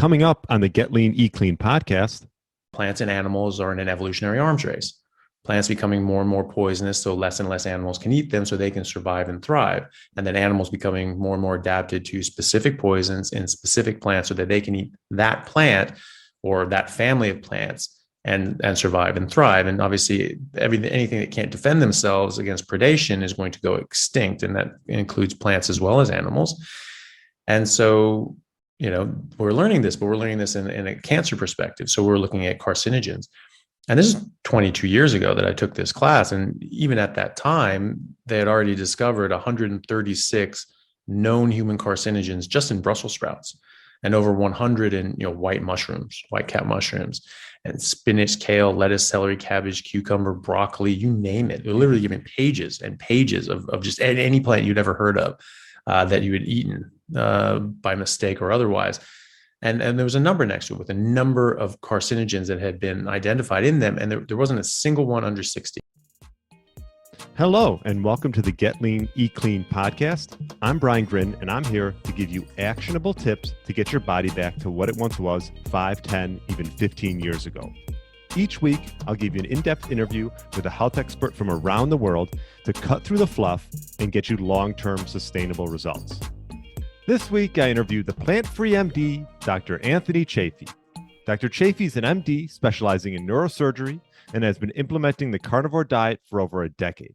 Coming up on the Get Lean, Eat Clean podcast. Plants and animals are in an evolutionary arms race. Plants becoming more and more poisonous, so less and less animals can eat them so they can survive and thrive. And then animals becoming more and more adapted to specific poisons in specific plants so that they can eat that plant or that family of plants and survive and thrive. And obviously, anything that can't defend themselves against predation is going to go extinct. And that includes plants as well as animals. And so, we're learning this, but we're learning this in a cancer perspective. So we're looking at carcinogens. And this is 22 years ago that I took this class. And even at that time, they had already discovered 136 known human carcinogens just in Brussels sprouts, and over 100 in white mushrooms, white cap mushrooms, and spinach, kale, lettuce, celery, cabbage, cucumber, broccoli, you name it. They're literally giving pages and pages of just any plant you'd ever heard of that you had eaten by mistake or otherwise. And there was a number next to it with a number of carcinogens that had been identified in them. And there wasn't a single one under 60. Hello, and welcome to the Get Lean, Eat Clean podcast. I'm Brian Grin, and I'm here to give you actionable tips to get your body back to what it once was 5, 10, even 15 years ago. Each week, I'll give you an in-depth interview with a health expert from around the world to cut through the fluff and get you long-term sustainable results. This week, I interviewed the plant-free MD, Dr. Anthony Chaffee. Dr. Chaffee is an MD specializing in neurosurgery and has been implementing the carnivore diet for over a decade.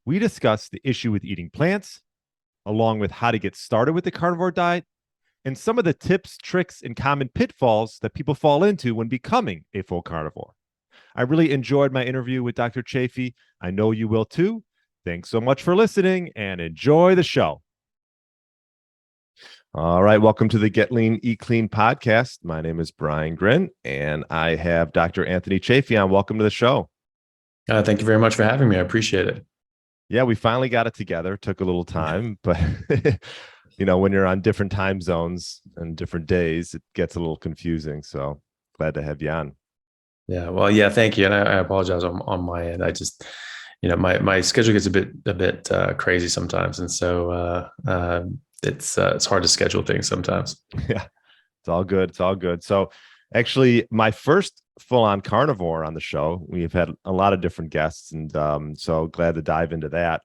We discussed the issue with eating plants, along with how to get started with the carnivore diet, and some of the tips, tricks, and common pitfalls that people fall into when becoming a full carnivore. I really enjoyed my interview with Dr. Chaffee. I know you will too. Thanks so much for listening and enjoy the show. All right, welcome to the Get Lean, Eat Clean podcast. My name is Brian Grin, and I have Dr. Anthony Chaffee on. Welcome to the show. Thank you very much for having me. I appreciate it. Yeah, we finally got it together. Took a little time, but when you're on different time zones and different days, it gets a little confusing. So glad to have you on. Yeah, well, yeah, thank you. And I apologize on my end. I just, my schedule gets a bit crazy sometimes, and so it's hard to schedule things sometimes. Yeah, it's all good. It's all good. So actually, my first full-on carnivore on the show. We've had a lot of different guests, and so glad to dive into that.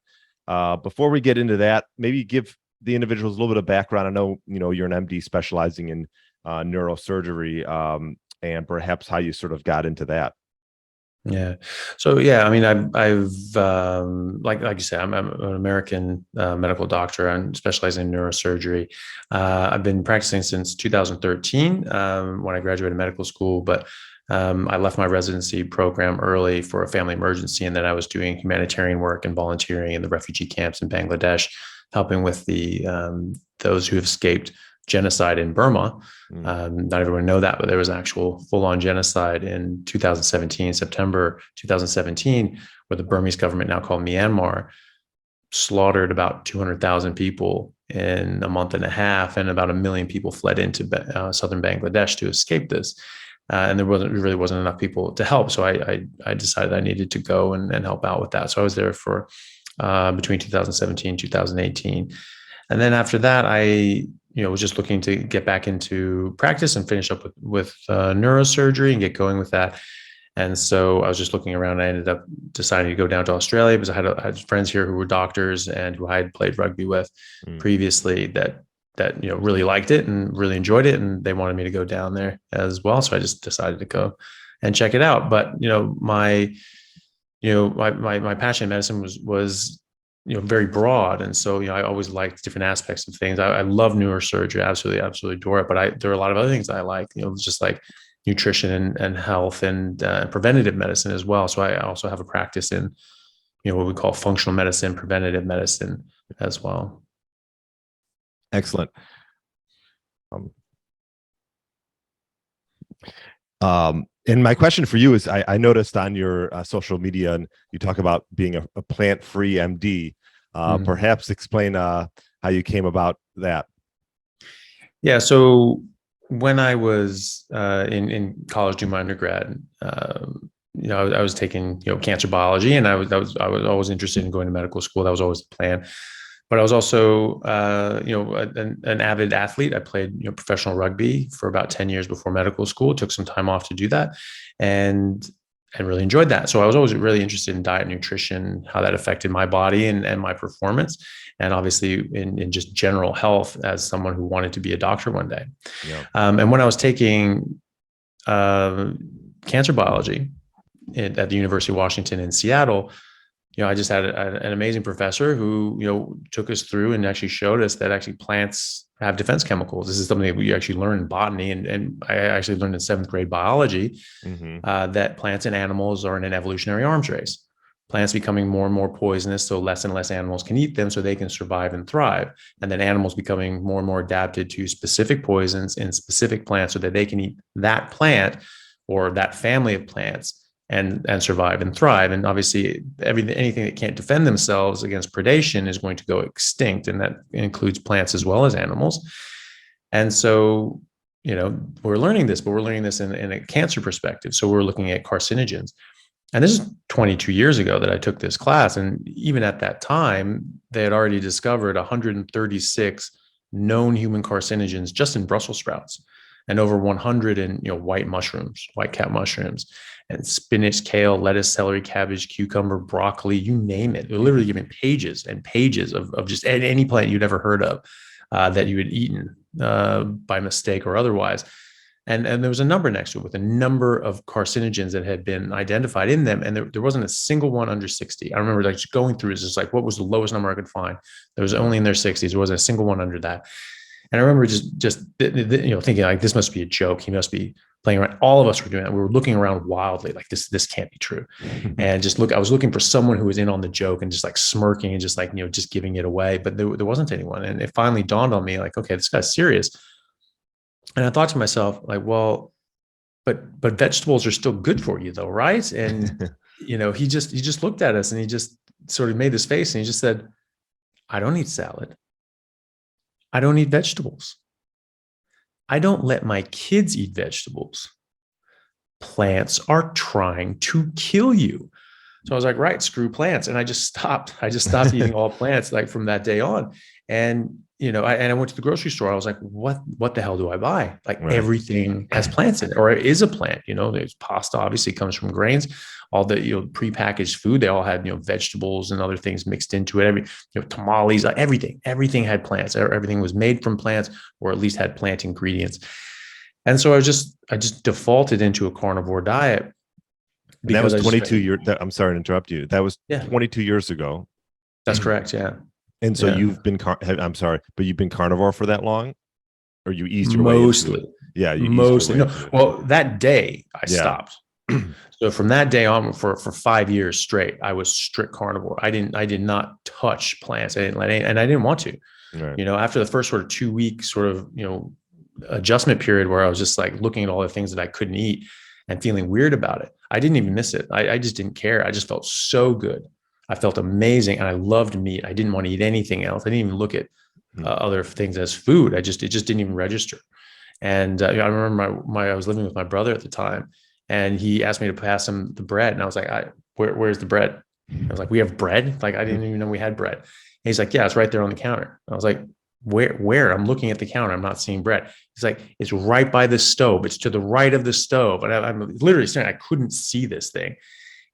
Before we get into that, maybe give the individuals a little bit of background. I know, you're an MD specializing in neurosurgery, and perhaps how you sort of got into that. Yeah. So, yeah, I mean, I've like you said, I'm an American medical doctor. I'm specializing in neurosurgery. I've been practicing since 2013 when I graduated medical school, but I left my residency program early for a family emergency, and then I was doing humanitarian work and volunteering in the refugee camps in Bangladesh, helping with those who have escaped genocide in Burma. Not everyone know that, but there was an actual full-on genocide in 2017, September 2017, where the Burmese government, now called Myanmar, slaughtered about 200,000 people in a month and a half, and about 1 million people fled into southern Bangladesh to escape this. And there really wasn't enough people to help. So I decided I needed to go and help out with that. So I was there for between 2017, 2018. And then after that, I was just looking to get back into practice and finish up with neurosurgery and get going with that. And so I was just looking around. I ended up deciding to go down to Australia because I had friends here who were doctors and who I had played rugby with previously that really liked it and really enjoyed it, and they wanted me to go down there as well. So I just decided to go and check it out. But my passion in medicine was very broad, and so I always liked different aspects of things. I love neurosurgery, absolutely adore it. But there are a lot of other things I like, just like nutrition and health and preventative medicine as well. So I also have a practice in what we call functional medicine, preventative medicine as well. Excellent. And my question for you is, I noticed on your social media, and you talk about being a plant-free MD. Perhaps explain how you came about that. Yeah. So when I was in college doing my undergrad, I was taking cancer biology, and I was always interested in going to medical school. That was always the plan. but I was also, an avid athlete. I played, professional rugby for about 10 years before medical school, took some time off to do that, and really enjoyed that. So I was always really interested in diet and nutrition, how that affected my body and my performance. And obviously in just general health as someone who wanted to be a doctor one day. Yeah. And when I was taking cancer biology at the University of Washington in Seattle, I just had an amazing professor who, took us through and actually showed us that actually plants have defense chemicals. This is something that we actually learn in botany, and I actually learned in 7th grade biology, that plants and animals are in an evolutionary arms race. Plants becoming more and more poisonous, so less and less animals can eat them so they can survive and thrive. And then animals becoming more and more adapted to specific poisons in specific plants so that they can eat that plant or that family of plants and survive and thrive. And obviously anything that can't defend themselves against predation is going to go extinct. And that includes plants as well as animals. And so, we're learning this, but we're learning this in a cancer perspective. So we're looking at carcinogens. And this is 22 years ago that I took this class. And even at that time, they had already discovered 136 known human carcinogens just in Brussels sprouts, and over 100 in white mushrooms, white cap mushrooms, and spinach, kale, lettuce, celery, cabbage, cucumber, broccoli, you name it. They're literally giving pages and pages of just any plant you'd ever heard of that you had eaten by mistake or otherwise. And there was a number next to it with a number of carcinogens that had been identified in them. And there wasn't a single one under 60. I remember just going through, it's just like, what was the lowest number I could find? There was only in their 60s. There wasn't a single one under that. And I remember just thinking like, this must be a joke. He must be playing around. All of us were doing that. We were looking around wildly, like this can't be true. And I was looking for someone who was in on the joke and just like smirking and just like, just giving it away. But there wasn't anyone. And it finally dawned on me like, okay, this guy's serious. And I thought to myself like, well, but vegetables are still good for you though, right? And, he just looked at us and he just sort of made this face and he just said, I don't eat salad. I don't eat vegetables. I don't let my kids eat vegetables. Plants are trying to kill you. So I was like, right, screw plants. And I just stopped eating all plants like from that day on. And, I went to the grocery store. I was like, what the hell do I buy? Like everything has plants in it or is a plant, there's pasta obviously comes from grains, all the, prepackaged food, they all had, vegetables and other things mixed into it. Tamales, everything had plants. Everything was made from plants or at least had plant ingredients. And so I just defaulted into a carnivore diet. That was 22 years. I'm sorry to interrupt you. That was 22 years ago. That's correct. Yeah. And so you've been, I'm sorry, but you've been carnivore for that long, or you eased your mostly. way into it? Yeah, you mostly. No, well, that day I stopped. So from that day on, for 5 years straight, I was strict carnivore. I did not touch plants. I didn't let any, and I didn't want to. Right. After the first sort of 2 week sort of adjustment period where I was just like looking at all the things that I couldn't eat and feeling weird about it, I didn't even miss it. I just didn't care. I just felt so good. I felt amazing and I loved meat. I didn't want to eat anything else. I didn't even look at other things as food. It just didn't even register. And I remember I was living with my brother at the time, and he asked me to pass him the bread, and I was like, "Where's the bread?" I was like, "We have bread?" Like I didn't even know we had bread. And he's like, "Yeah, it's right there on the counter." I was like, "Where?" I'm looking at the counter. I'm not seeing bread. He's like, "It's right by the stove. It's to the right of the stove." And I'm literally staring. I couldn't see this thing.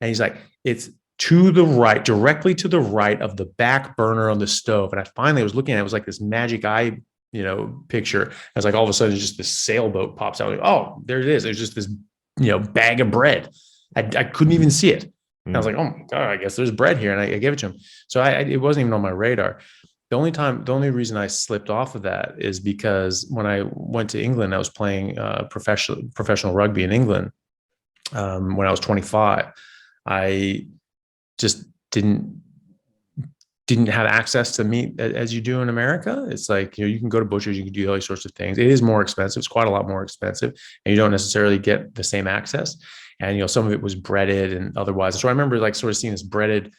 And he's like, "It's to the right, directly to the right of the back burner on the stove." And I finally was looking at it. It was like this magic eye, picture. I was like, all of a sudden, just this sailboat pops out. Like, oh, there it is. There's just this, bag of bread. I couldn't even see it. And I was like, oh my God, I guess there's bread here. And I gave it to him. So it wasn't even on my radar. The only reason I slipped off of that is because when I went to England, I was playing professional rugby in England when I was 25. I just didn't have access to meat as you do in America. It's like, you can go to butchers, you can do all these sorts of things. It is more expensive. It's quite a lot more expensive, and you don't necessarily get the same access. And, some of it was breaded and otherwise. So I remember like sort of seeing this breaded,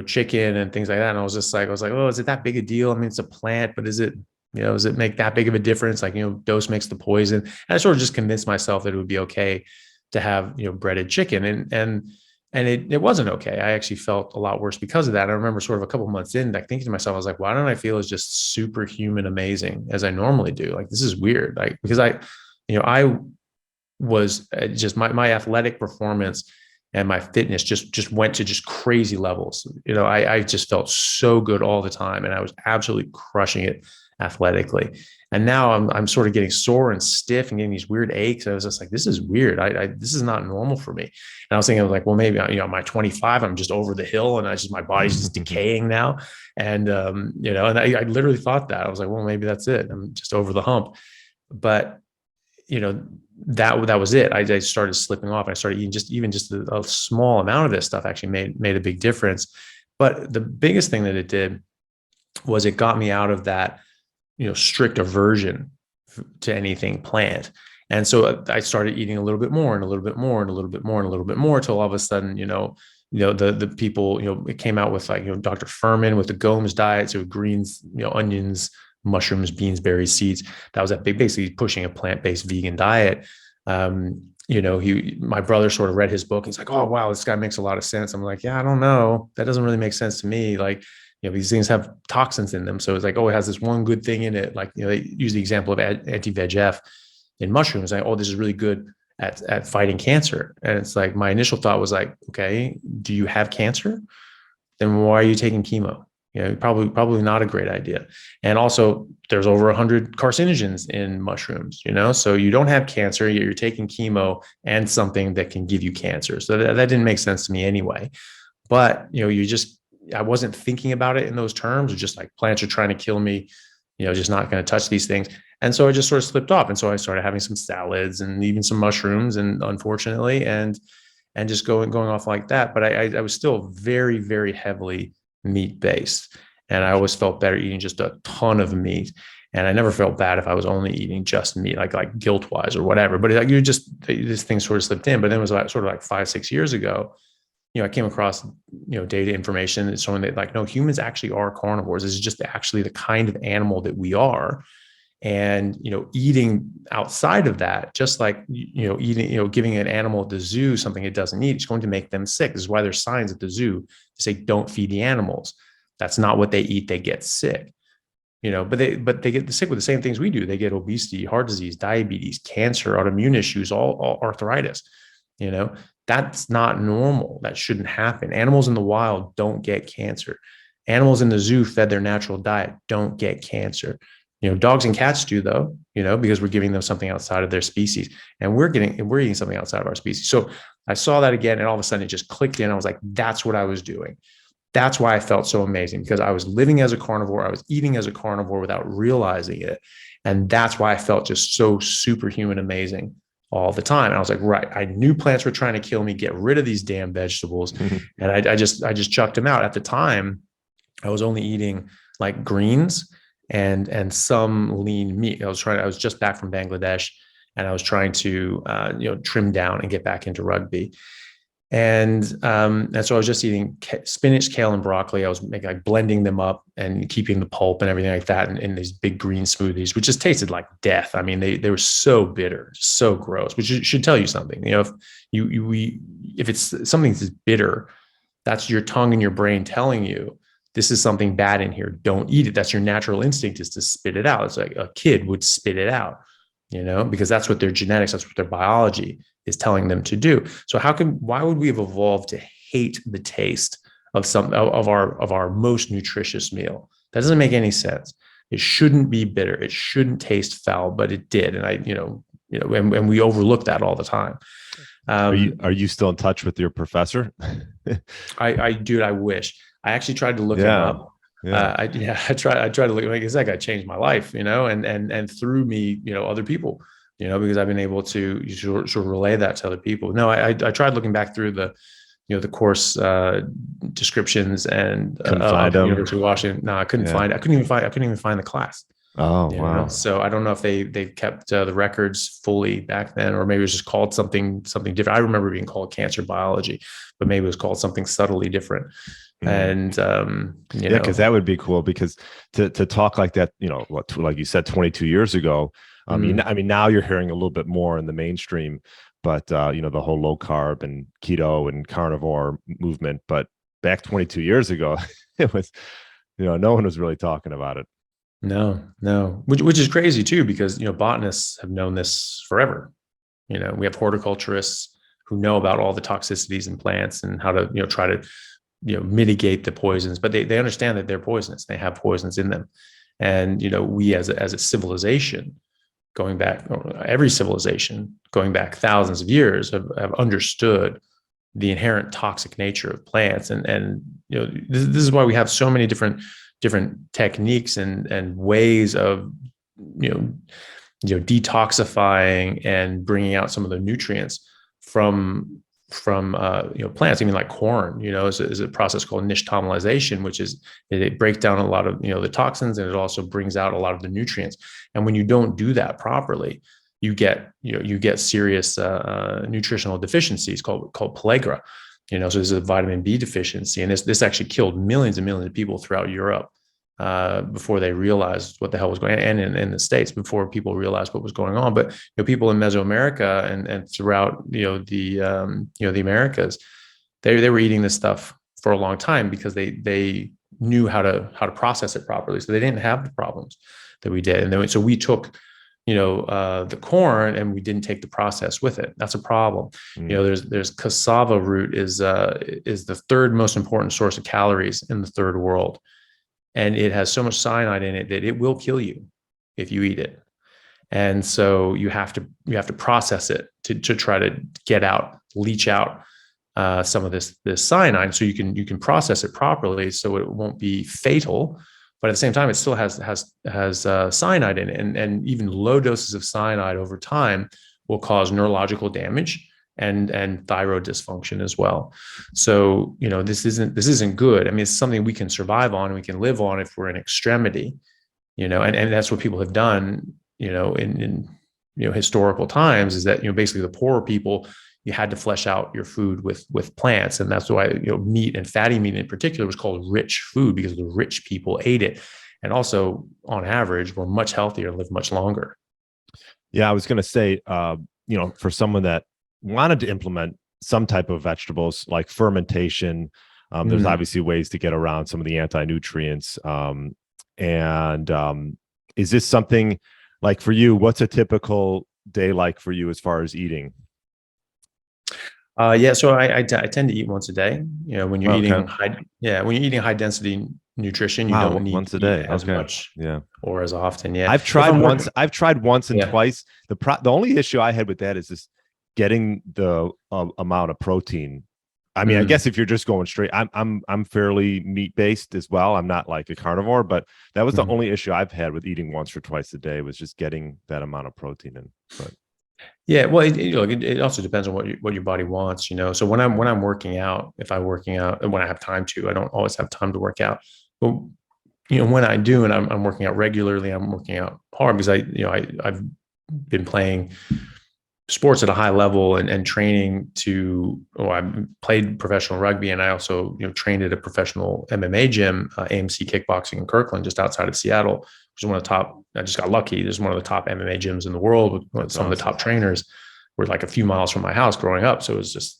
chicken and things like that. And I was like, oh, is it that big a deal? I mean, it's a plant, but does it make that big of a difference? Like, dose makes the poison. And I sort of just convinced myself that it would be okay to have, breaded chicken. And And it wasn't okay. I actually felt a lot worse because of that. I remember sort of a couple of months in, like thinking to myself, I was like, why don't I feel as just superhuman amazing as I normally do? Like, this is weird. Like, because I was just my athletic performance and my fitness just went to just crazy levels. I just felt so good all the time, and I was absolutely crushing it athletically. And now I'm sort of getting sore and stiff and getting these weird aches. I was just like, this is weird. This is not normal for me. And I was thinking, like, well, maybe, my 25, I'm just over the hill, and my body's just decaying now. And, and I literally thought that. I was like, well, maybe that's it. I'm just over the hump. But, that was it. I started slipping off. I started eating just a small amount of this stuff actually made a big difference. But the biggest thing that it did was it got me out of that, strict aversion to anything plant. And so I started eating a little bit more and a little bit more and a little bit more and a little bit more, till all of a sudden, the people, it came out with, like, Dr. Furman with the Gomes diet. So greens, onions, mushrooms, beans, berries, seeds. That was that big, basically pushing a plant-based vegan diet. My brother sort of read his book. He's like, oh, wow, this guy makes a lot of sense. I'm like, yeah, I don't know. That doesn't really make sense to me. Like, these things have toxins in them. So it's like, oh, it has this one good thing in it. Like, they use the example of anti-VEGF in mushrooms. Like, oh, this is really good at fighting cancer. And it's like, my initial thought was like, okay, do you have cancer? Then why are you taking chemo? Probably not a great idea. And also, there's over 100 carcinogens in mushrooms, so you don't have cancer, yet you're taking chemo and something that can give you cancer. So that didn't make sense to me anyway. But, I wasn't thinking about it in those terms of just like, plants are trying to kill me, just not going to touch these things. And so I just sort of slipped off. And so I started having some salads and even some mushrooms, and unfortunately, and just going off like that. But I was still very, very heavily meat based. And I always felt better eating just a ton of meat. And I never felt bad if I was only eating just meat, like guilt wise or whatever. But this thing sort of slipped in. But then it was sort of like 5-6 years ago, I came across, data information showing that, like, no, humans actually are carnivores. This is just actually the kind of animal that we are. And, eating outside of that, just like, eating, giving an animal at the zoo something it doesn't need, it's going to make them sick. This is why there's signs at the zoo to say, don't feed the animals. That's not what they eat. They get sick, but they get sick with the same things we do. They get obesity, heart disease, diabetes, cancer, autoimmune issues, all arthritis. That's not normal. That shouldn't happen. Animals in the wild don't get cancer. Animals in the zoo fed their natural diet don't get cancer. Dogs and cats do, though, because we're giving them something outside of their species, and we're eating something outside of our species. So I saw that again, and all of a sudden it just clicked in. I was like, that's what I was doing. That's why I felt so amazing, because I was living as a carnivore. I was eating as a carnivore without realizing it. And that's why I felt just so superhuman amazing all the time. And I was like, right, I knew plants were trying to kill me, get rid of these damn vegetables. Mm-hmm. And I just chucked them out. At the time, I was only eating like greens and some lean meat. I was just back from Bangladesh, and I was trying to trim down and get back into rugby. And so I was just eating spinach, kale, and broccoli. I was blending them up and keeping the pulp and everything like that in these big green smoothies, which just tasted like death. I mean, they were so bitter, so gross, which should tell you something. If it's something that's bitter, that's your tongue and your brain telling you this is something bad in here. Don't eat it. That's your natural instinct, is to spit it out. It's like a kid would spit it out, because that's what their genetics, that's what their biology is telling them to do. So why would we have evolved to hate the taste of our most nutritious meal? That doesn't make any sense. It shouldn't be bitter. It shouldn't taste foul, but it did. And and we overlook that all the time. Are you still in touch with your professor? I wish. I actually tried to look him up. Yeah. I tried to look, like, that guy changed my life, and through me, other people, because I've been able to sort of relay that to other people. No, I tried looking back through the course descriptions and University of Washington. No, I couldn't find it. I couldn't even find the class. Oh, wow. So I don't know if they kept the records fully back then, or maybe it was just called something different. I remember being called cancer biology, but maybe it was called something subtly different. And because that would be cool, because to talk like that, like you said, 22 years ago. I mean, now you're hearing a little bit more in the mainstream, but the whole low carb and keto and carnivore movement. But back 22 years ago, it was, no one was really talking about it. No, which is crazy too, because, botanists have known this forever. We have horticulturists who know about all the toxicities in plants and how to, try to, mitigate the poisons, but they understand that they're poisonous. They have poisons in them. And, we as a civilization, going back, every civilization going back thousands of years have understood the inherent toxic nature of plants. And this is why we have so many different techniques and ways of, detoxifying and bringing out some of the nutrients from plants. I mean, like corn, is a process called nixtamalization, which is it breaks down a lot of the toxins, and it also brings out a lot of the nutrients. And when you don't do that properly, you get serious nutritional deficiencies called pellagra. So there's a vitamin B deficiency, and this actually killed millions and millions of people throughout Europe before they realized what the hell was going on, and in the States before people realized what was going on. But people in Mesoamerica and throughout the Americas, they were eating this stuff for a long time because they knew how to process it properly, so they didn't have the problems that we did. And then so we took the corn and we didn't take the process with it. That's a problem. There's cassava root is the third most important source of calories in the third world. And it has so much cyanide in it that it will kill you if you eat it. And so you have to process it to try to leach out some of this cyanide, so you can process it properly, so it won't be fatal. But at the same time, it still has cyanide in it, and even low doses of cyanide over time will cause neurological damage and thyroid dysfunction as well. So, this isn't good. I mean, it's something we can survive on and we can live on if we're in extremity, and that's what people have done, in historical times, is that, basically the poorer people, you had to flesh out your food with plants. And that's why, meat, and fatty meat in particular, was called rich food, because the rich people ate it. And also, on average, were much healthier and lived much longer. Yeah, I was going to say, for someone that wanted to implement some type of vegetables like fermentation, there's obviously ways to get around some of the anti-nutrients. Is this something like for you? What's a typical day like for you as far as eating? So I tend to eat once a day. When you're eating high density nutrition, you don't need once a day as much, or as often. Yeah, I've tried once and twice. The only issue I had with that is this getting the amount of protein. I mean, I guess if you're just going straight, I'm fairly meat based as well. I'm not like a carnivore, but that was the only issue I've had with eating once or twice a day, was just getting that amount of protein in. But yeah, well, it also depends on what your body wants, So when I'm working out, and when I have time to, I don't always have time to work out, but when I do, and I'm working out regularly, I'm working out hard because I've been playing sports at a high level and training I played professional rugby, and I also trained at a professional MMA gym, AMC Kickboxing in Kirkland, just outside of Seattle, which is one of the top. I just got lucky. There's one of the top MMA gyms in the world with some of the top trainers. Were like a few miles from my house growing up, so it was just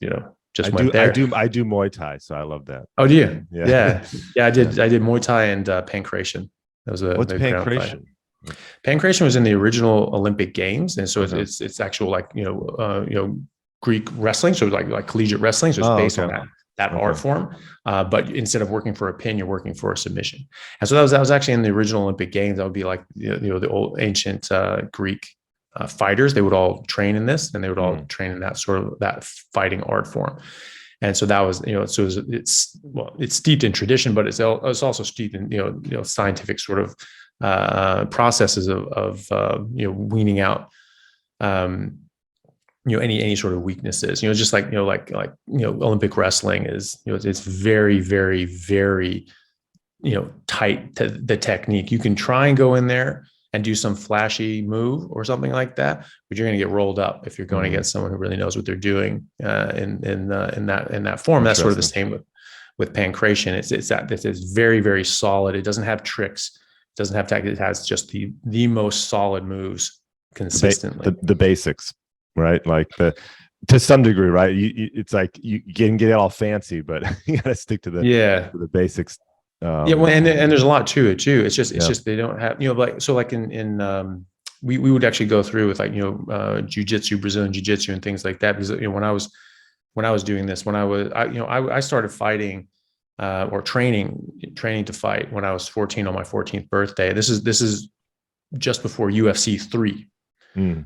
went there. I do Muay Thai, so I love that. Oh, do you? Yeah. I did Muay Thai and Pankration. That was what's Pankration? Pankration was in the original Olympic Games, and so it's actual Greek wrestling, so like collegiate wrestling, so it's based on that art form. But instead of working for a pin, you're working for a submission. And so that was actually in the original Olympic Games. That would be like the old ancient Greek fighters. They would all train in this, and they would all train in that sort of that fighting art form. And so that was, it's steeped in tradition, but it's also steeped in scientific sort of processes of weaning out any sort of weaknesses. Just like Olympic wrestling is, it's very, very, very tight to the technique. You can try and go in there and do some flashy move or something like that, but you're going to get rolled up if you're going against someone who really knows what they're doing in that form. That's sort of the same with Pankration. It's very, very solid. It doesn't have tricks. It doesn't have tactics. It has just the most solid moves consistently. The basics, right? Like To some degree, right? It's like you can get all fancy, but you got to stick to the basics. Well, and there's a lot to it too. It's just they don't have, like, so like in we would actually go through with, like, Jiu-Jitsu, Brazilian Jiu-Jitsu and things like that, because when I was doing this, I started fighting or training to fight when I was 14 on my 14th birthday. This is just before UFC 3.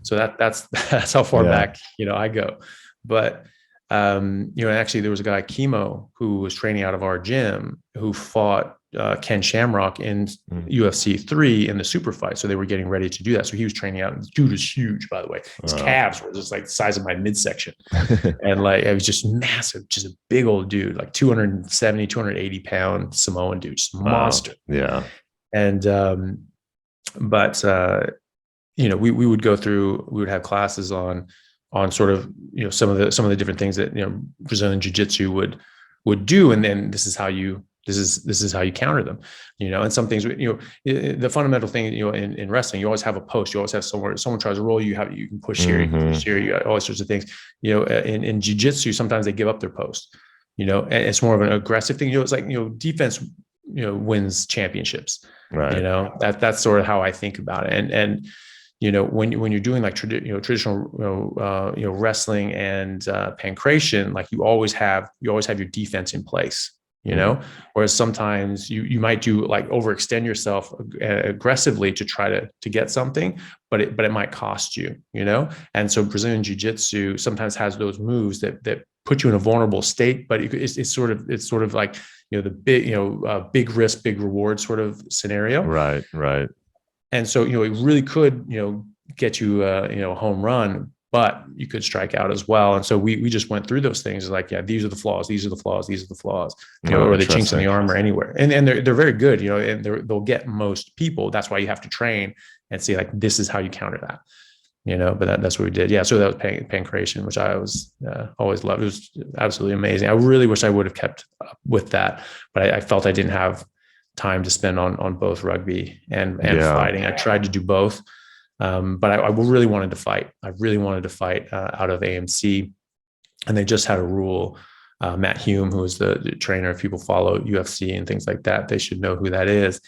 So that's how far back I go. But actually there was a guy, Chemo, who was training out of our gym, who fought Ken Shamrock in UFC 3 in the super fight. So they were getting ready to do that. So he was training out, and the dude was huge, by the way. His calves were just like the size of my midsection. And like, it was just massive, just a big old dude, like 270, 280 pound Samoan dude, just monster. Yeah. And, we would go through, we would have classes on sort of, some of the different things that, Brazilian Jiu-Jitsu would do. And then this is how you counter them, and some things, the fundamental thing, in wrestling, you always have a post, you always have somewhere, someone tries to roll you, you can push here, you can push here, you got all sorts of things, in Jiu-Jitsu, sometimes they give up their post, and it's more of an aggressive thing. It's like, defense, wins championships, right? That's sort of how I think about it. And when you're doing like traditional wrestling and pankration, like you always have your defense in place, whereas sometimes you might do, like, overextend yourself aggressively to try to get something, but it might cost you, and so Brazilian Jiu-Jitsu sometimes has those moves that put you in a vulnerable state, but it's sort of like, the big risk, big reward sort of scenario. Right. And so, it really could, get you a home run, but you could strike out as well. And so we just went through those things, like, these are the flaws, these are the flaws, these are the flaws, or the chinks in the armor anywhere. And they're very good, and they'll get most people. That's why you have to train and see, like, this is how you counter that, but that's what we did. Yeah. So that was Pankration, which I was always loved. It was absolutely amazing. I really wish I would have kept up with that, but I felt I didn't have time to spend on both rugby and fighting. I tried to do both. But I really wanted to fight. I really wanted to fight out of AMC, and they just had a rule. Matt Hume, who is the trainer, if people follow UFC and things like that, they should know who that is.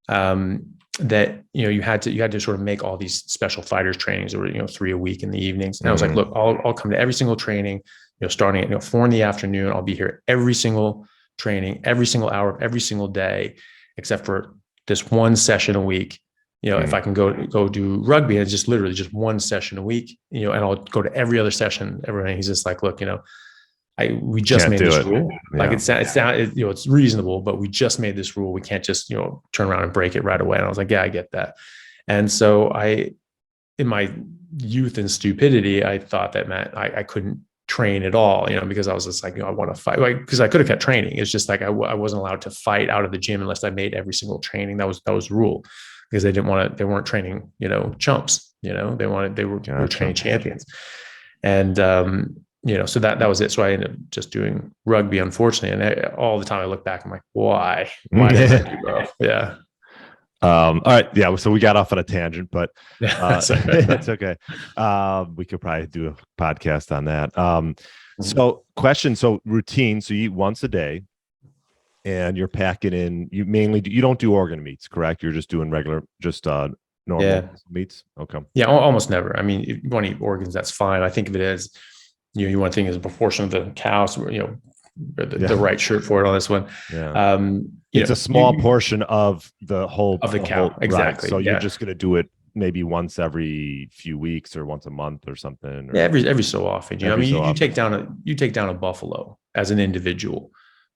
That you had to sort of make all these special fighters trainings, or 3 a week in the evenings. And I was like, look, I'll come to every single training, starting at 4 p.m. I'll be here every single training, every single hour, every single day, except for this one session a week. If I can go do rugby, and it's just literally just one session a week, and I'll go to every other session. Everything. He's just like, look, we just made this rule. Yeah. Like it's reasonable, but we just made this rule. We can't just, turn around and break it right away. And I was like, yeah, I get that. And so in my youth and stupidity, I thought that meant I couldn't train at all, because I was just like, I want to fight, because I could have kept training. It's just like, I wasn't allowed to fight out of the gym unless I made every single training. That was the rule. Because they weren't training, chumps, they were training champions. And, so that was it. So I ended up just doing rugby, unfortunately. And all the time I look back, I'm like, why did I do both? Yeah. All right. Yeah. So we got off on a tangent, but it's okay. We could probably do a podcast on that. So routine. So you eat once a day. And you're packing in. You don't do organ meats, correct? You're just doing regular, normal meats. Okay. Yeah, almost never. I mean, if you want to eat organs, that's fine. I think of it as, you want to think as a proportion of the cow. So, the right shirt for it on this one. Yeah. It's a small portion of the whole of the cow. Exactly. Right? So you're just going to do it maybe once every few weeks or once a month or something. Or every so often. You take down a buffalo as an individual.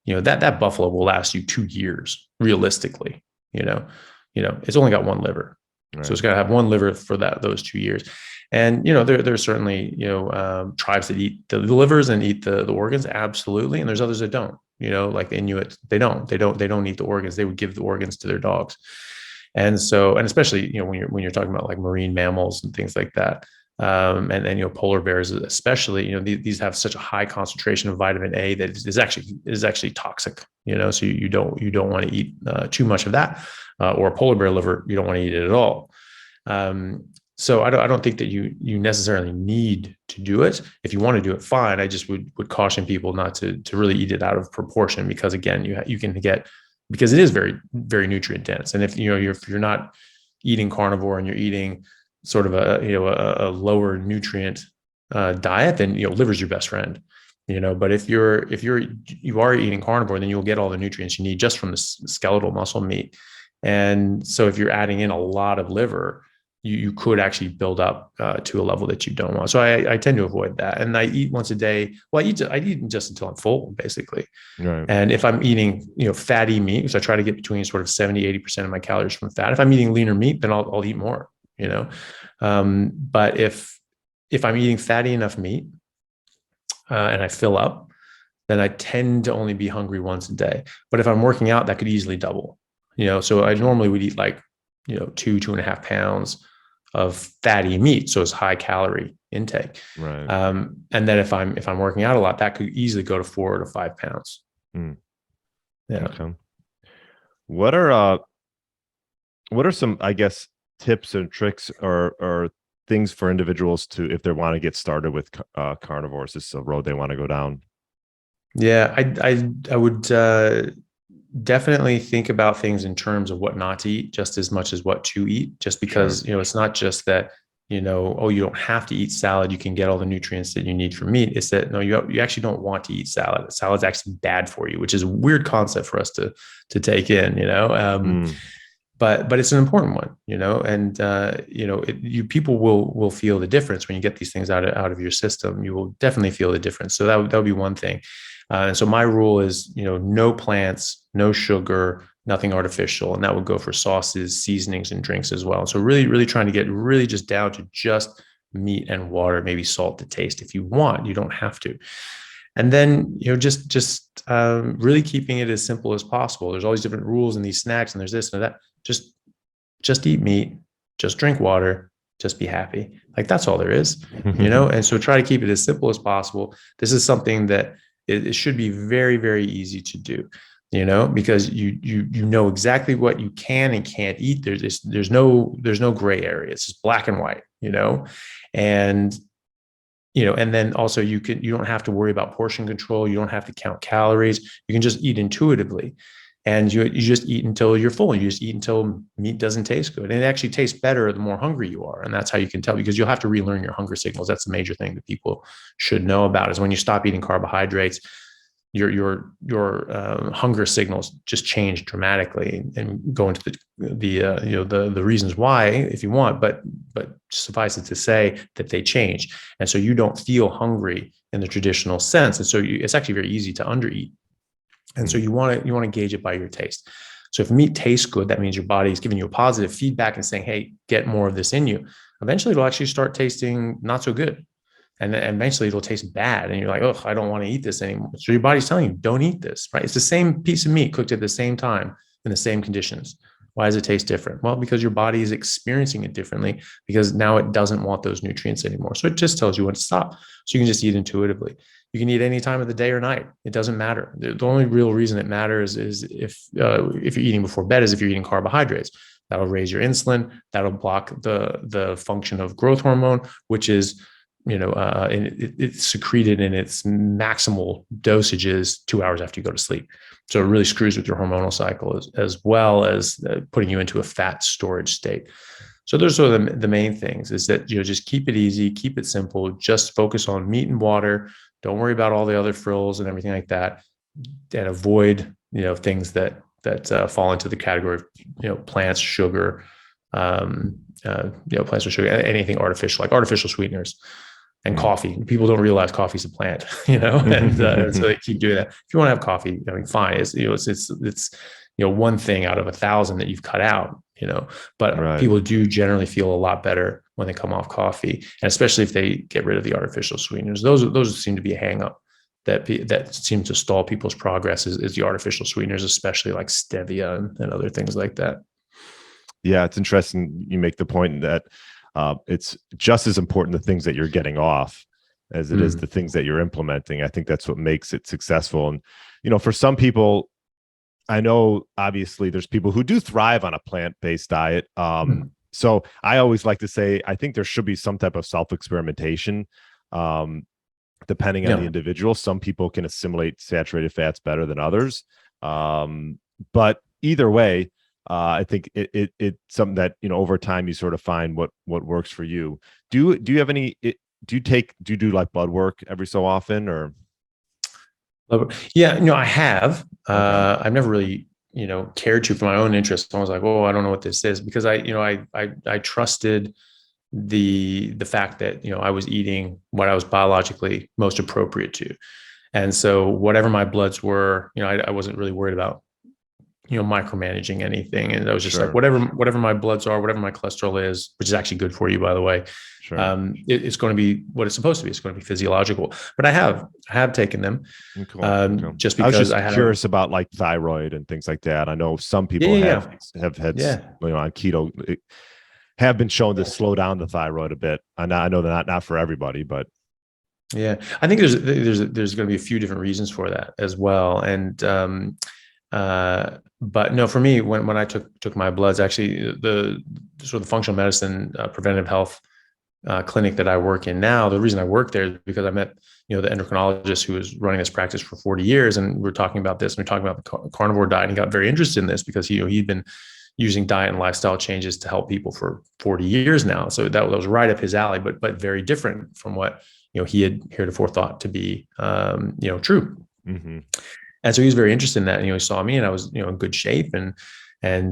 That buffalo will last you 2 years, realistically. It's only got one liver. Right. So it's got to have one liver for those 2 years. And, there's certainly, tribes that eat the livers and eat the organs. Absolutely. And there's others that don't, like the Inuit, they don't eat the organs. They would give the organs to their dogs. And so, and especially, when you're talking about like marine mammals and things like that, and polar bears especially, these have such a high concentration of vitamin A that is actually toxic, so you don't want to eat too much of that, or a polar bear liver, you don't want to eat it at all. So I don't think that you necessarily need to do it. If you want to do it, fine. I just would caution people not to really eat it out of proportion, because again, you can get, because it is very, very nutrient dense. And if you're not eating carnivore and you're eating sort of a lower nutrient diet, then liver's your best friend. But if you are eating carnivore, then you'll get all the nutrients you need just from the skeletal muscle meat. And so if you're adding in a lot of liver, you could actually build up to a level that you don't want. So I tend to avoid that. And I eat once a day. Well, I eat just until I'm full, basically. Right. And if I'm eating, fatty meat, because I try to get between sort of 70-80% of my calories from fat. If I'm eating leaner meat, then I'll eat more, But if I'm eating fatty enough meat and I fill up, then I tend to only be hungry once a day. But if I'm working out, that could easily double, So I normally would eat like, 2.5 pounds of fatty meat. So it's high calorie intake. Right. And then if I'm working out a lot, that could easily go to 4 to 5 pounds. Mm. Yeah. Okay. What are some, I guess, tips and tricks or things for individuals to, if they want to get started with carnivores, this is a road they want to go down? Yeah, I would definitely think about things in terms of what not to eat just as much as what to eat, just because, Sure. it's not just that, you don't have to eat salad. You can get all the nutrients that you need from meat. It's that, no, you actually don't want to eat salad. Salad's actually bad for you, which is a weird concept for us to take in, but it's an important one, and, people will feel the difference when you get these things out of your system. You will definitely feel the difference. So that would be one thing. And so my rule is, no plants, no sugar, nothing artificial. And that would go for sauces, seasonings, and drinks as well. So really, really trying to get really just down to just meat and water, maybe salt to taste if you want. You don't have to. And then, just really keeping it as simple as possible. There's all these different rules in these snacks, and there's this and that. Just eat meat, just drink water, just be happy. Like, that's all there is, And so try to keep it as simple as possible. This is something that it should be very, very easy to do, because you know exactly what you can and can't eat. There's no gray area. It's just black and white, and and then also you don't have to worry about portion control. You don't have to count calories. You can just eat intuitively, and you just eat until you're full. You just eat until meat doesn't taste good, and it actually tastes better the more hungry you are. And that's how you can tell, because you'll have to relearn your hunger signals. That's the major thing that people should know about, is when you stop eating carbohydrates, your hunger signals just change dramatically, and go into the reasons why if you want, but suffice it to say that they change, and so you don't feel hungry in the traditional sense, and so it's actually very easy to undereat. And so you want to gauge it by your taste. So if meat tastes good, that means your body is giving you a positive feedback and saying, hey, get more of this in you. Eventually, it'll actually start tasting not so good. And then eventually it'll taste bad. And you're like, oh, I don't want to eat this anymore. So your body's telling you, don't eat this, right? It's the same piece of meat cooked at the same time in the same conditions. Why does it taste different? Well, because your body is experiencing it differently, because now it doesn't want those nutrients anymore. So it just tells you when to stop. So you can just eat intuitively. You can eat any time of the day or night. It doesn't matter. The only real reason it matters is if you're eating before bed, is if you're eating carbohydrates. That'll raise your insulin. That'll block the function of growth hormone, which is, it's secreted in its maximal dosages 2 hours after you go to sleep. So it really screws with your hormonal cycle, as well as putting you into a fat storage state. So those are the main things, is that, just keep it easy, keep it simple, just focus on meat and water. Don't worry about all the other frills and everything like that, and avoid, things that fall into the category of, plants, sugar, plants or sugar, anything artificial, like artificial sweeteners. And coffee. People don't realize coffee is a plant, and so they keep doing that. If you want to have coffee, I mean, fine. It's one thing out of 1,000 that you've cut out, but Right. People do generally feel a lot better when they come off coffee, and especially if they get rid of the artificial sweeteners. Those seem to be a hang up that seems to stall people's progress, is the artificial sweeteners, especially like stevia and other things like that. Yeah, it's interesting you make the point that it's just as important the things that you're getting off as it is the things that you're implementing. I think that's what makes it successful. And, for some people, I know obviously there's people who do thrive on a plant-based diet. So I always like to say, I think there should be some type of self-experimentation, depending on the Yeah. individual. Some people can assimilate saturated fats better than others. But either way, I think it's something that, over time you sort of find what works for you. Do you have any, do you do like blood work every so often, or? Yeah, I have. Okay. I've never really, cared to for my own interest. I was like, oh, I don't know what this is, because I trusted the fact that, I was eating what I was biologically most appropriate to. And so whatever my bloods were, I wasn't really worried about, micromanaging anything. And I was just like, Sure. whatever my bloods are, whatever my cholesterol is, which is actually good for you, by the way, Sure. it's going to be what it's supposed to be. It's going to be physiological. But I have taken them, Cool. Okay. just I was because just I had curious about like thyroid and things like that. I know some people yeah, have had, yeah. on keto, have been shown to slow down the thyroid a bit. I know that not for everybody, but Yeah, I think there's going to be a few different reasons for that as well. And but no, for me, when I took my bloods, actually the sort of functional medicine, preventive health clinic that I work in now, the reason I work there is because I met the endocrinologist who was running this practice for 40 years, and we're talking about this. And we're talking about the carnivore diet, and he got very interested in this because he'd been using diet and lifestyle changes to help people for 40 years now. So that was right up his alley, but very different from what he had heretofore thought to be true. mm-hmm. And so he was very interested in that. And he saw me, and I was in good shape, and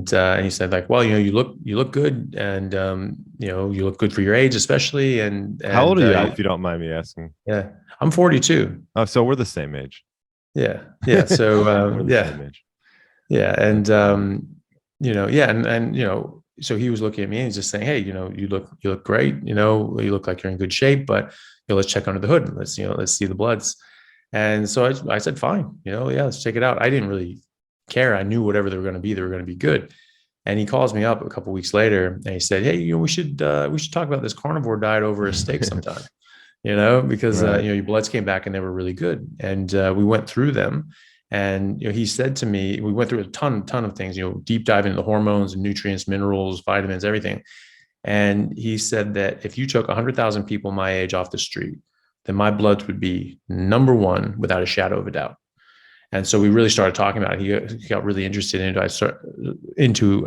he said, like, well, you look good, and you look good for your age, especially. And How old are you, if you don't mind me asking? Yeah, I'm 42. Oh, so we're the same age. Yeah. So we're the same age. Yeah, and so he was looking at me and he's just saying, hey, you look great, you look like you're in good shape, but let's check under the hood, and let's see the bloods. And so I said, fine, yeah, let's check it out. I didn't really care. I knew whatever they were going to be good. And he calls me up a couple of weeks later and he said, hey, we should talk about this carnivore diet over a steak sometime, because Right. your bloods came back and they were really good. And we went through them. And he said to me, we went through a ton of things, deep dive into the hormones and nutrients, minerals, vitamins, everything. And he said that if you took 100,000 people my age off the street, then my bloods would be number one without a shadow of a doubt. And so we really started talking about it. He got really interested into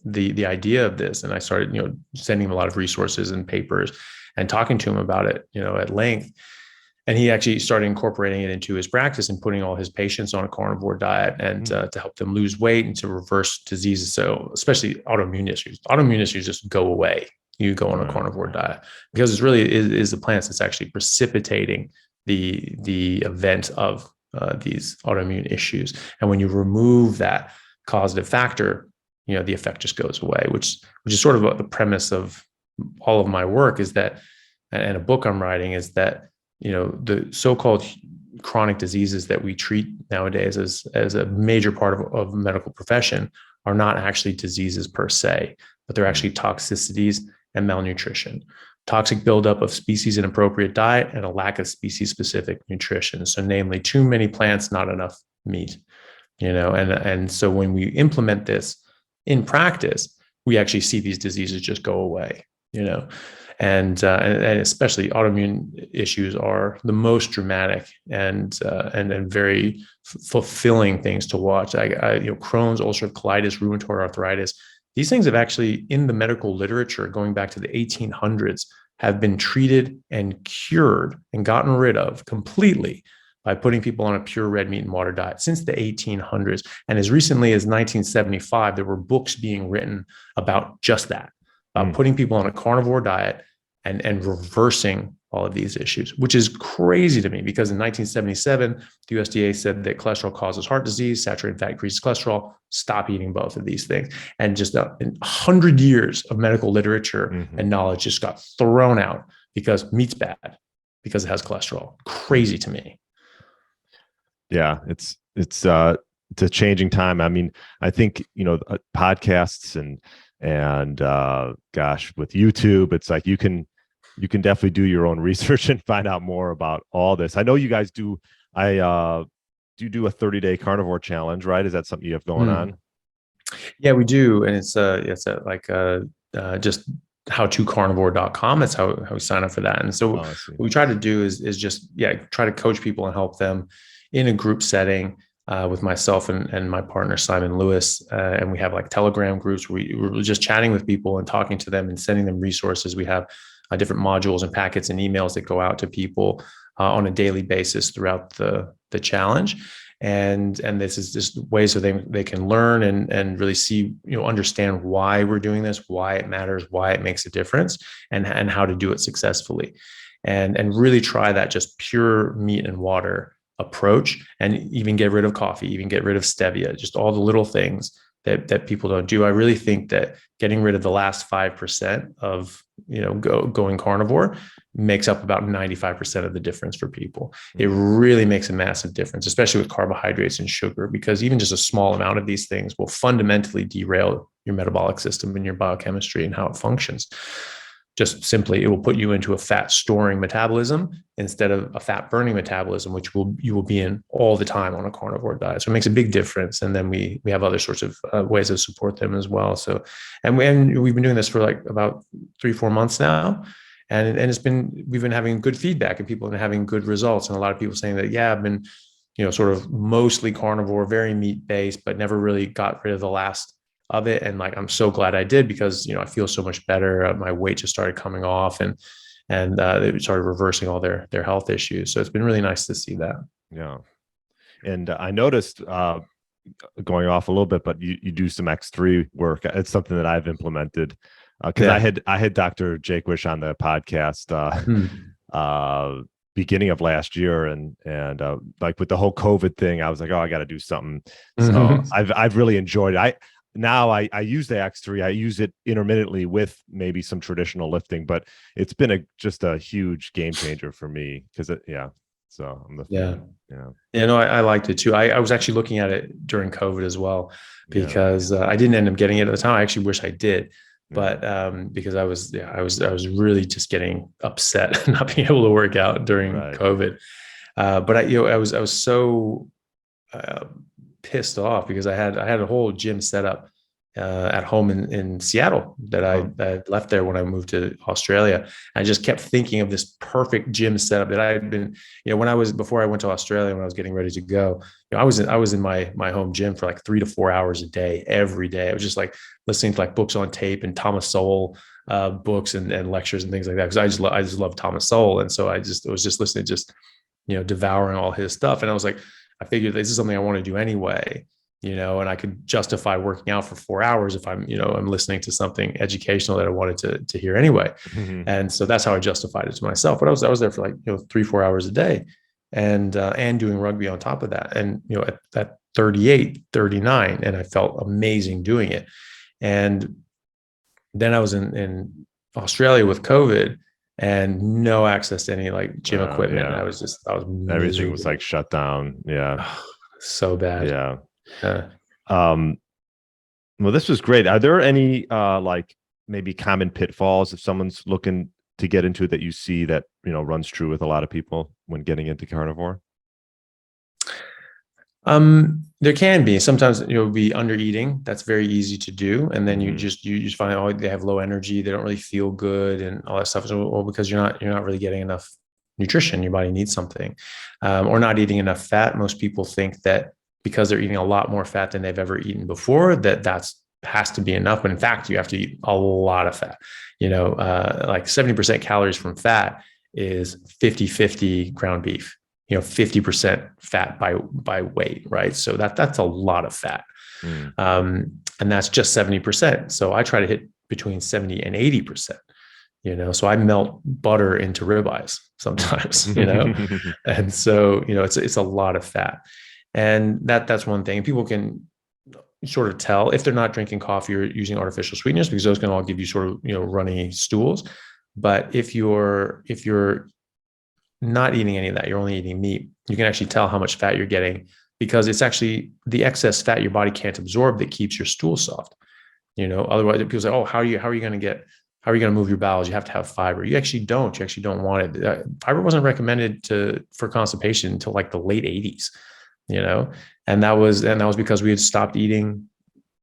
the idea of this, and I started sending him a lot of resources and papers and talking to him about it at length. And he actually started incorporating it into his practice and putting all his patients on a carnivore diet, and to help them lose weight and to reverse diseases. So especially autoimmune issues just go away. You go on a carnivore diet, because it's really is the plants that's actually precipitating the event of these autoimmune issues. And when you remove that causative factor, the effect just goes away, which is sort of the premise of all of my work, is that, and a book I'm writing, is that the so-called chronic diseases that we treat nowadays as a major part of medical profession are not actually diseases per se, but they're actually toxicities and malnutrition, toxic buildup of species inappropriate diet, and a lack of species specific nutrition. So namely, too many plants, not enough meat, and so when we implement this in practice, we actually see these diseases just go away, and especially autoimmune issues are the most dramatic and very fulfilling things to watch. Crohn's, ulcerative colitis, rheumatoid arthritis, these things have actually, in the medical literature going back to the 1800s, have been treated and cured and gotten rid of completely by putting people on a pure red meat and water diet since the 1800s. And as recently as 1975, there were books being written about just that, about putting people on a carnivore diet and reversing all of these issues, which is crazy to me, because in 1977, the USDA said that cholesterol causes heart disease, saturated fat increases cholesterol, stop eating both of these things. And just 100 years of medical literature and knowledge just got thrown out because meat's bad, because it has cholesterol. Crazy to me. Yeah, it's a changing time. I mean, I think, podcasts and gosh, with YouTube, it's like you can definitely do your own research and find out more about all this. I know you guys do. Do a 30-day carnivore challenge, right? Is that something you have going on? Yeah, we do. And it's just howtocarnivore.com. That's how we sign up for that. And so Oh, what I see. we try to do is just, try to coach people and help them in a group setting, with myself and my partner, Simon Lewis. And we have like Telegram groups where we're just chatting with people and talking to them and sending them resources. We have different modules and packets and emails that go out to people on a daily basis throughout the challenge. And this is just ways so they can learn and really see, understand why we're doing this, why it matters, why it makes a difference, and how to do it successfully, and really try that just pure meat and water approach, and even get rid of coffee, even get rid of stevia, just all the little things that people don't do. I really think that getting rid of the last 5% of, going carnivore makes up about 95% of the difference for people. It really makes a massive difference, especially with carbohydrates and sugar, because even just a small amount of these things will fundamentally derail your metabolic system and your biochemistry and how it functions. Just simply, it will put you into a fat storing metabolism instead of a fat burning metabolism, which you will be in all the time on a carnivore diet. So it makes a big difference. And then we have other sorts of ways to support them as well. So, and we've been doing this for like about 3-4 months now. And we've been having good feedback, and people have been having good results. And a lot of people saying that, I've been, sort of mostly carnivore, very meat based, but never really got rid of the last of it. And like, I'm so glad I did, because, I feel so much better. My weight just started coming off, and they started reversing all their health issues. So it's been really nice to see that. Yeah. And I noticed, going off a little bit, but you do some X3 work. It's something that I've implemented, because I had Dr. Jake Wish on the podcast beginning of last year, and like with the whole COVID thing, I was like, oh, I got to do something. So I've really enjoyed it. I use the X3. I use it intermittently with maybe some traditional lifting, but it's been just a huge game changer for me, because so I'm the fan. I liked it too. I was actually looking at it during COVID as well, because I didn't end up getting it at the time. I actually wish I did, but because I was really just getting upset not being able to work out during COVID. But I was so pissed off, because I had a whole gym set up at home in Seattle that I left there when I moved to Australia. I just kept thinking of this perfect gym setup that I had been, before I went to Australia, when I was getting ready to go, I was in my home gym for like 3 to 4 hours a day, every day. I was just like listening to like books on tape and Thomas Sowell books and lectures and things like that, because I just love Thomas Sowell. And so I was just listening, just, devouring all his stuff. And I was like, I figured this is something I want to do anyway, and I could justify working out for 4 hours if I'm listening to something educational that I wanted to hear anyway. And so that's how I justified it to myself. But I was there for like, 3-4 hours a day, and doing rugby on top of that. And, at 38, 39, and I felt amazing doing it. And then I was in Australia with COVID, and no access to any like gym equipment. I was everything miserable. was like shut down. Yeah. So bad. Well, this was great. Are there any like maybe common pitfalls if someone's looking to get into it that you see that, runs true with a lot of people when getting into carnivore? There can be sometimes, be under eating. That's very easy to do. And then you just find, oh, they have low energy. They don't really feel good and all that stuff. So, well, because you're not really getting enough nutrition. Your body needs something, or not eating enough fat. Most people think that because they're eating a lot more fat than they've ever eaten before, that's has to be enough. But in fact, you have to eat a lot of fat, like 70% calories from fat is 50-50 ground beef. 50% fat by weight, right? So that's a lot of fat. And that's just 70%. So I try to hit between 70 and 80%, so I melt butter into ribeyes sometimes, and so, it's a lot of fat. And that's one thing. And people can sort of tell if they're not drinking coffee or using artificial sweeteners, because those can all give you sort of, runny stools. But if you're not eating any of that, you're only eating meat, you can actually tell how much fat you're getting, because it's actually the excess fat your body can't absorb that keeps your stool soft. Otherwise people say, oh, how are you going to move your bowels? You have to have fiber. You actually don't want it. Fiber wasn't recommended for constipation until like the late 80s, and that was because we had stopped eating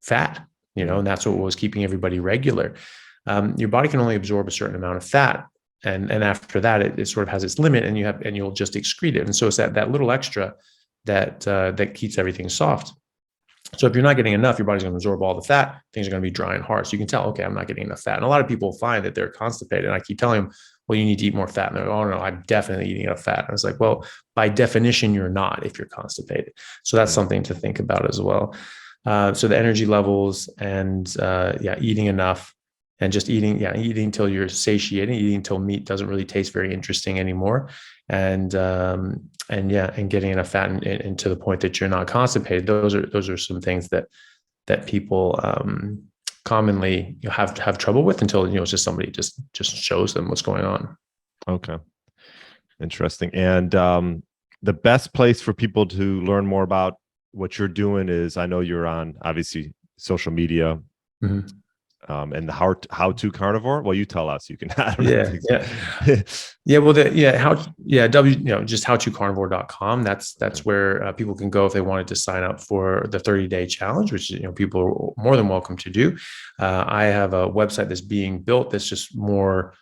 fat. and that's what was keeping everybody regular. Your body can only absorb a certain amount of fat. And after that, it sort of has its limit, and you'll just excrete it. And so it's that little extra that keeps everything soft. So if you're not getting enough, your body's going to absorb all the fat. Things are going to be dry and hard. So you can tell, okay, I'm not getting enough fat. And a lot of people find that they're constipated. And I keep telling them, well, you need to eat more fat. And they're like, oh no, I'm definitely eating enough fat. And I was like, well, by definition, you're not if you're constipated. So that's something to think about as well. So the energy levels and eating enough, and just eating until you're satiated, eating until meat doesn't really taste very interesting anymore. And getting enough fat and to the point that you're not constipated. Those are some things that people commonly have trouble with until it's just somebody just shows them what's going on. Okay, interesting. And the best place for people to learn more about what you're doing is, I know you're on obviously social media. Mm-hmm. And the how to carnivore. Well, you tell us. You can. Just howtocarnivore.com. That's where people can go if they wanted to sign up for the 30-day challenge, which people are more than welcome to do. I have a website that's being built that's just more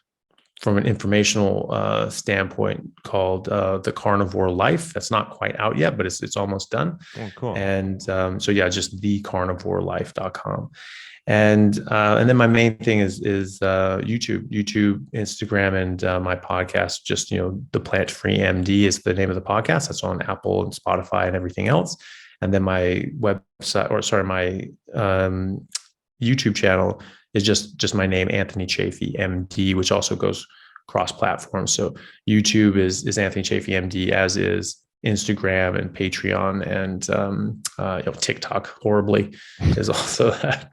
from an informational standpoint called the Carnivore Life. That's not quite out yet, but it's almost done. Oh, cool. And just thecarnivorelife.com. And then my main thing is YouTube, Instagram, and my podcast. Just the Plant Free MD is the name of the podcast. That's on Apple and Spotify and everything else. And then my website, my YouTube channel is just my name, Anthony Chaffee MD, which also goes cross-platform. So YouTube is Anthony Chaffee MD, as is Instagram and Patreon, and TikTok horribly is also that.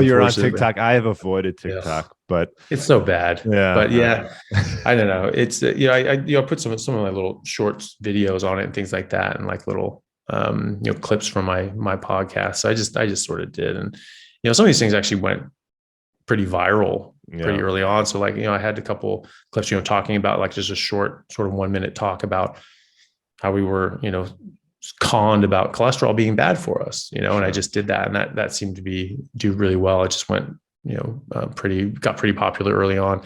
You're on TikTok. I have avoided TikTok, but it's so bad. Yeah, but I don't know. It's I put some of my little short videos on it and things like that, and like little clips from my podcast. So I just sort of did, and some of these things actually went pretty viral pretty early on. So I had a couple clips talking about like just a short sort of 1 minute talk about how we were, conned about cholesterol being bad for us, and I just did that, and that seemed to do really well. It just went, got pretty popular early on,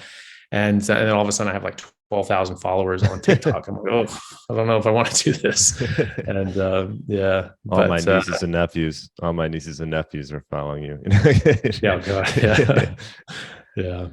and then all of a sudden I have like 12,000 followers on TikTok. I'm like, oh, I don't know if I want to do this. And all my nieces and nephews are following you. Yeah, God, yeah. Yeah.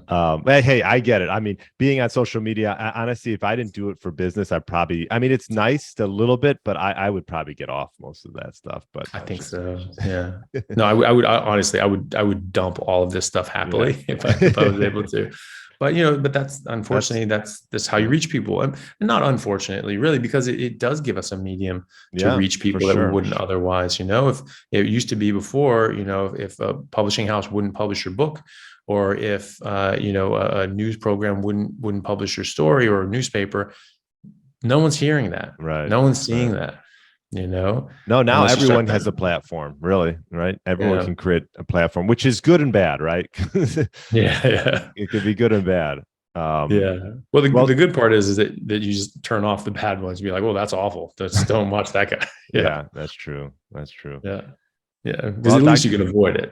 Hey, I get it. I mean, being on social media, honestly, if I didn't do it for business, it's nice a little bit, but I would probably get off most of that stuff. But I think so. Yeah. No, I would dump all of this stuff happily if I was able to. But that's unfortunately that's how you reach people, and not unfortunately, really, because it does give us a medium to reach people that we wouldn't otherwise. If it used to be before, if a publishing house wouldn't publish your book, or if a news program wouldn't publish your story, or a newspaper, no one's hearing that. Right. No one's seeing that. No, now everyone has a platform, really, right? Everyone can create a platform, which is good and bad, right? Yeah. It could be good and bad. Well, the good part is that you just turn off the bad ones. Be like, well, that's awful. Just don't watch that guy. Yeah, that's true. Yeah. Yeah, because at least you can avoid it,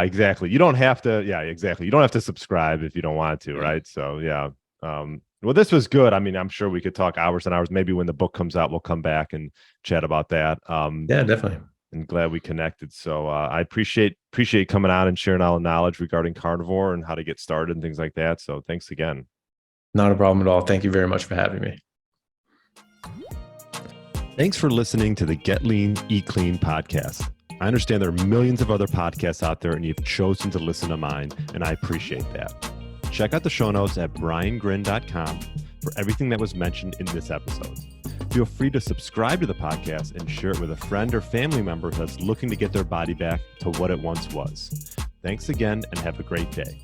exactly. You don't have to, exactly. You don't have to subscribe if you don't want to, right? So, well, this was good. I mean, I'm sure we could talk hours and hours. Maybe when the book comes out, we'll come back and chat about that. Definitely. And glad we connected. So I appreciate coming on and sharing all the knowledge regarding carnivore and how to get started and things like that. So thanks again. Not a problem at all. Thank you very much for having me. Thanks for listening to the Get Lean, Eat Clean podcast. I understand there are millions of other podcasts out there, and you've chosen to listen to mine, and I appreciate that. Check out the show notes at briangrin.com for everything that was mentioned in this episode. Feel free to subscribe to the podcast and share it with a friend or family member that's looking to get their body back to what it once was. Thanks again, and have a great day.